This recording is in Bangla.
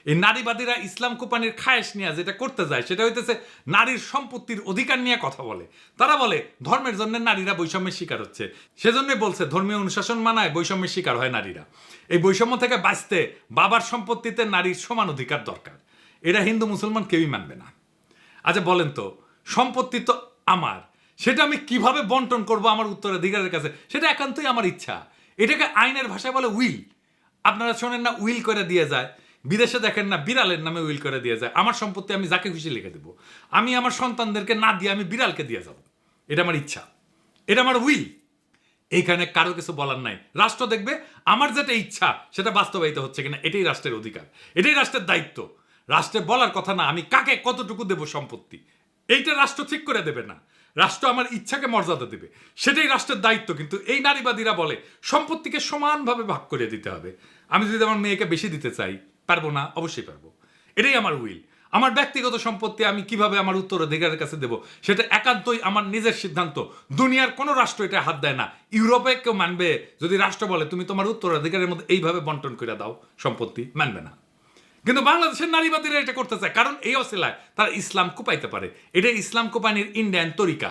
এই নারীবাদীরা ইসলাম কোপানির খায়েশ নিয়ে যেটা করতে যায় সেটা হইতেছে নারীর সম্পত্তির অধিকার নিয়ে কথা বলে। তারা বলে ধর্মের জন্য নারীরা বৈষম্যের শিকার হচ্ছে, সেজন্যই বলছে ধর্মীয় অনুশাসন মানায় বৈষম্যের শিকার হয় নারীরা। এই বৈষম্য থেকে বাঁচতে বাবার সম্পত্তিতে নারীর সমান অধিকার দরকার। এটা হিন্দু মুসলমান কেউই মানবে না। আচ্ছা বলেন তো, সম্পত্তি তো আমার, সেটা আমি কিভাবে বন্টন করব আমার উত্তরাধিকারের কাছে, সেটা একান্তই আমার ইচ্ছা। এটাকে আইনের ভাষায় বলে উইল। আপনারা শোনেন না উইল করে দিয়ে যায়, বিদেশে দেখেন না বিড়ালের নামে উইল করে দিয়ে যায়। আমার সম্পত্তি আমি যাকে খুশি লিখে দেবো, আমি আমার সন্তানদেরকে না দিয়ে আমি বিড়ালকে দিয়ে যাব। এটা আমার ইচ্ছা, এটা আমার উইল। এইখানে কারো কিছু বলার নাই। রাষ্ট্র দেখবে আমার যেটা ইচ্ছা সেটা বাস্তবায়িত হচ্ছে কিনা, এটাই রাষ্ট্রের অধিকার, এটাই রাষ্ট্রের দায়িত্ব। রাষ্ট্রের বলার কথা না আমি কাকে কতটুকু দেব সম্পত্তি, এইটা রাষ্ট্র ঠিক করে দেবে না। রাষ্ট্র আমার ইচ্ছাকে মর্যাদা দেবে, সেটাই রাষ্ট্রের দায়িত্ব। কিন্তু এই নারীবাদীরা বলে সম্পত্তিকে সমানভাবে ভাগ করে দিতে হবে। আমি যদি আমার মেয়েকে বেশি দিতে চাই, পারবো না? অবশ্যই পারবো। এটাই আমার উইল। আমার ব্যক্তিগত সম্পত্তি আমি কিভাবে আমার উত্তরাধিকারের কাছে দেব সেটা একান্তই আমার নিজের সিদ্ধান্ত। দুনিয়ার কোনো রাষ্ট্র এটা হাত দেয় না। ইউরোপে কেউ মানবে যদি রাষ্ট্র বলে তুমি তোমার উত্তরাধিকারের মধ্যে এইভাবে বন্টন করে দাও সম্পত্তি? মানবে না। কিন্তু বাংলাদেশের নারীবাদীরা এটা করতে চায়, কারণ এই অসিলায় তারা ইসলাম কোপাইতে পারে। এটা ইসলাম কোপানির ইন্ডিয়ান তরিকা।